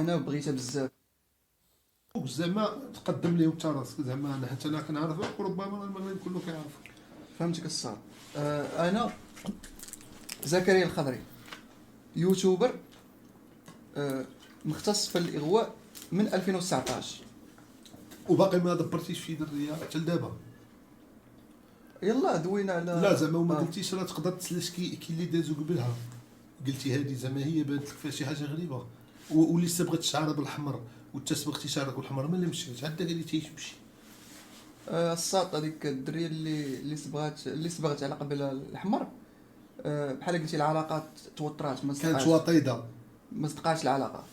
انا بغيتها بزاف. زعما تقدم ليهم انت راسك، زعما انا حتى انا كنعرفك وربما المغرب كله كيعرفك. فهمتك الصاد. انا زكريا الخضري، يوتيوبر مختص في الاغواء من 2019. وباقي ما دبرتيش في دريه حتى لدابا؟ يلا دوينا على لا زعما وما قلتيش راه تقدر تسلاش كي اللي دازو قبلها، قلتي هذه زعما هي بانت لك فيها شي حاجه غريبه، واللي صبغت شعرها بالاحمر وانت صبغتي شعرك بالاحمر ملي مشيت عاد داك اللي تيمشي. الساط هذيك الدريه اللي صبغت على قبل الاحمر. بحال قلتي العلاقات توترات، كانت وطيده، ما صدقاش العلاقه.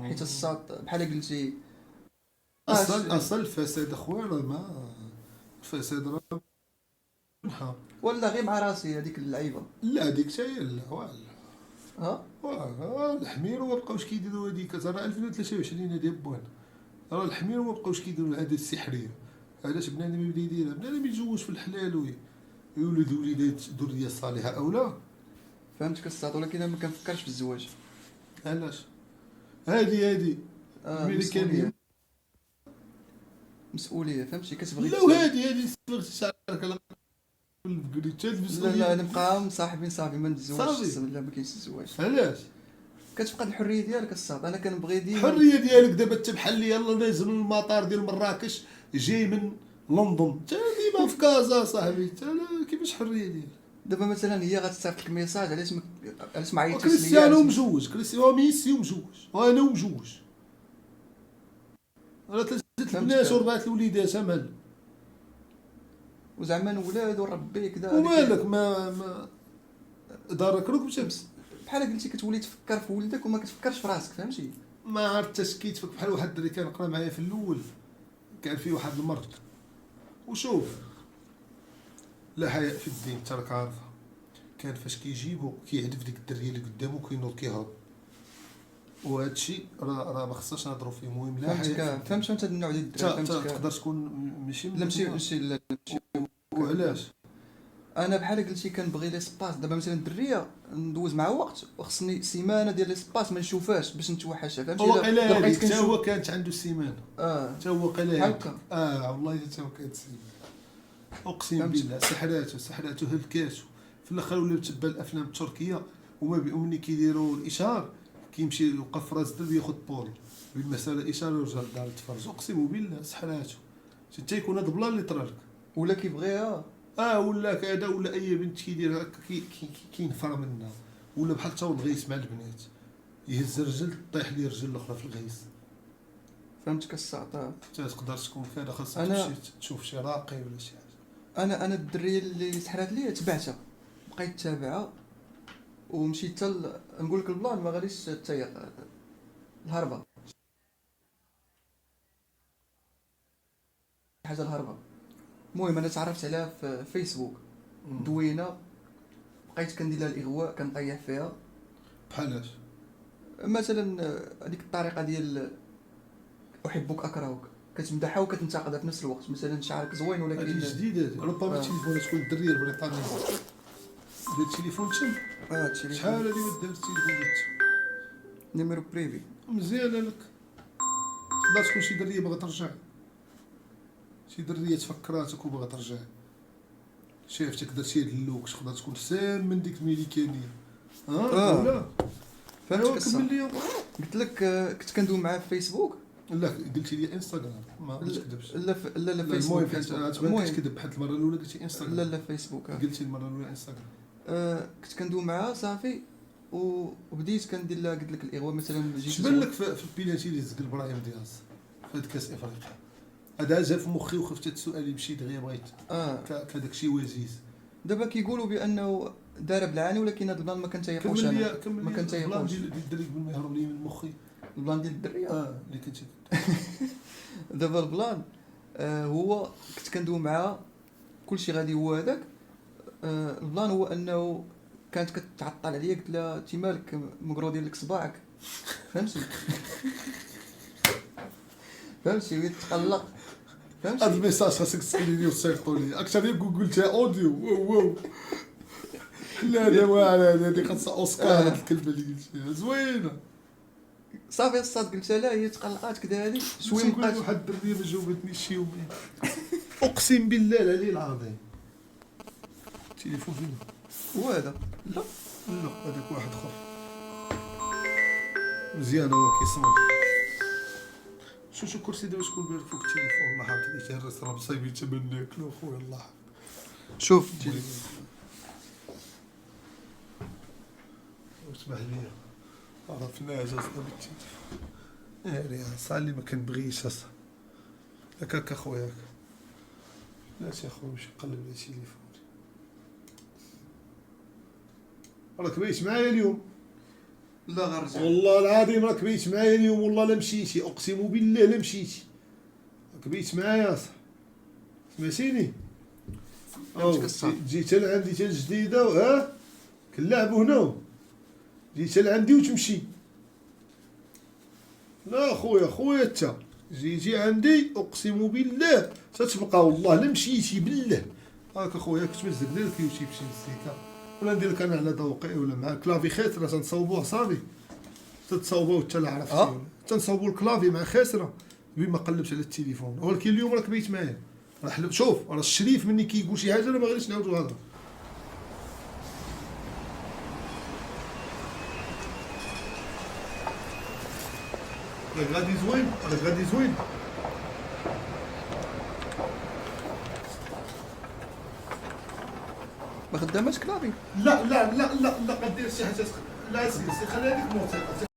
حيت الساط بحال قلتي اصل الفساد اخويا راه ما الفساد راه منها. ولا غير مع راسي هذيك اللعيبه. لا هذيك حتى لا ها الحمير وما بقاوش كيديروا هذيك، راه 2023 هذه بوان، راه الحمير وما بقاوش كيديروا هذه السحريه. علاش بنادم يبدا يديرها؟ بنادم يتزوج في الحلال ويولد وليدات ذريه صالحه او لا. فهمتك الساط، ولكن انا ما كنفكرش في الزواج. علاش؟ هذه ملي كان مسؤوليه، فهمتي؟ كتبغي لا وهذه صبغتي شعرك على لا نبقى مصاحبين صافي، ما نتزوجش. صافي. لا ما كاينش الزواج. علاش؟ كتفقد الحريه ديالك الساط. انا كنبغي ديما الحريه ديالك دابا انت بحال لي يلاه نازل من المطار ديال مراكش جاي من لندن، انت ديما في كازا صاحبي، انت كيفاش الحريه ديالك؟ دابا مثلا هي غتصيفط لك ميساج، علاش ما عيطتيش ليا؟ كريستيانو مجوج، كريستيانو ميسي ومجوج، وانا ومجوج، راه ثلاثه البنات وربعه الوليدات مال. وزعما الولاد وربي كذا ومالك ما دارك روك بشمس بحال قلتي كتولي تفكر في ولدك وما كتفكرش في راسك، فهمتي؟ ما عرفتش كيتفك. بحال واحد الدري كان قرا معايا في الاول، كان فيه واحد المرض، وشوف لا حياء في الدين انت راك عارفها. كان فاش كيجيبو كيهدف ديك الدريه اللي قدامو كينوض كيهرب، وهذا الشيء راه ما خصناش نهضروا فيه. المهم لا حياء. فهمت انت النوع ديال الدراري، تقدر تكون ماشي لا. وعلاش؟ انا بحال قلتي كنبغي لي سباس. دابا مثلا الدريه ندوز معها وقت، وخصني سيمانه ديال لي سباس ما نشوفهاش باش نتوحشها، فهمتي؟ الا لقيت حتى هو كانت عنده سيمانه، حتى هو قال هكا. والله حتى هو كانت سيمانه، اقسم بالله. سحراته هلكاتو في الاخر. ولا تبع الافلام التركيه وما ملي كيديروا الاشهار كيمشي يوقف في راس الدرب ياخذ بول بالمساله اشاره ويرجع للدار يتفرج. اقسم بالله سحراته حتى يكون هذا بلان اللي طرالك ولا كيبغيها. ولا كذا، ولا اي بنت كيدير هكا كينفر منها، ولا بحال تا الغيث مع البنات يهز الرجل طيح ليه الرجل الاخرى في الغيث. فهمتك الساطه. تقدر تكون كذا، خاصك تمشي تشوف شي راقي ولا شي حاجه. انا الدريه اللي سحرات ليا تبعتها، بقيت تابعها ومشيت نقول لك البلان ما غاديش تيق الهربه، حاجه الهربه. المهم انا تعرفت عليها في فيسبوك، دوينه، بقيت كندير لها الاغواء، كنطيح فيها. بحالاش؟ مثلا هذيك الطريقه ديال احبك اكرهك، كتمدحها وكتنتقدها في نفس الوقت. مثلا شعرك زوين ولكن هذه جديده. ربما التليفون تكون الدريه البريطانيه ديال التليفون تم. التليفون شحال هذه ودار التليفون نيميرو بريفي مزيانه لك. تقدر تكون شي دريه باغا ترجع، شي دريه تفكراتك وباغا ترجع، شافتك درتي هاد اللوك، تقدر تكون سام من ديك الميريكانيه. ولا فهمتك كمل لي. قلت لك كنت كندوي معاه في فيسبوك. لا قلتي لي انستغرام، ما تكذبش. لا فيسبوك. المهم كتكذب بحال المره الاولى قلتي انستغرام. لا فيسبوك. قلتي المره الاولى انستغرام. كنت كندوي معاه صافي، وبديت كندير لها قلت لك الاغواء. مثلا شبان لك في البينالتي اللي زق ابراهيم دياز في هاد كاس افريقيا؟ هذا جا في مخي وخفت هاد السؤال يمشي دغيا بغيت كداك شي وزيز. دابا كيقولوا بانه دار بالعاني، ولكن هذا البلان ما كنتيقوش. انا ما كنتيقوش البلان ديال الدري قبل ما يهرب لي من مخي. البلان ديال الدريه اللي كنتي دابا البلان هو كنت كندوي معاه كلشي غادي هو هذاك. البلان هو انه كانت كتعطل عليا، قلت لها انت مالك مقرو ديال صباعك، فهمتي؟ فهمتي ويتقلق، فهمتي؟ هاد الميساج خاصك تساليني وتصيفطوا لي اكثر يقول قلتها اوديو. واو لا هذا واعر، هذه خاصها اوسكار. هاد الكلمه اللي قلتيها زوينه صافي الصاد قلت لها هي تقلقات كدا هادي شويه شوي مابقاش. واحد الدرديه ما جاوبتنيش شي يومين. اقسم بالله العلي العظيم. التليفون فين هو هذا لا لا هذاك واحد اخر مزيان هو كيصمت. شو كرسي دابا شكون بارك فوق التليفون الله حافظ عليك الراس راه مصايبين تما ناكلو خويا الله حافظ. شوف اسمح لي عرفنا جا صاحبي التليفون ناري صالي ما كنبغيش اصاحبي هكاك اخويا بلاتي اخويا نمشي نقلب على التليفون. راك بيت معايا اليوم لا غنرجع والله العظيم راك بيت معايا اليوم والله لا مشيتي اقسم بالله لا مشيتي راك بيت معايا اصاحبي سمعتيني. جيت لعندي حتى الجديده ها كنلعبوا هنا جيت لعندي وتمشي. لا خويا انت جيتي عندي اقسم بالله تتبقى والله لا مشيتي بالله. هاك اخويا كنت مزقنا لك يوتيوب شي مسيكه ولا ندير لك انا على ذوقي ولا مع كلافي خاسره تنصاوبوه صافي تتصاوبوه حتى لا عرفتي تنصاوبوا الكلافي مع خاسره بما قلبت على التليفون. ولكن اليوم راك بيت معايا راه شوف راه الشريف مني كيقول شي حاجه انا ما غاديش نعاودو هضره. راك غادي زوين ما خداماش كلابي. لا ما دير شي حاجه لا سير خلي هذيك الموسيقى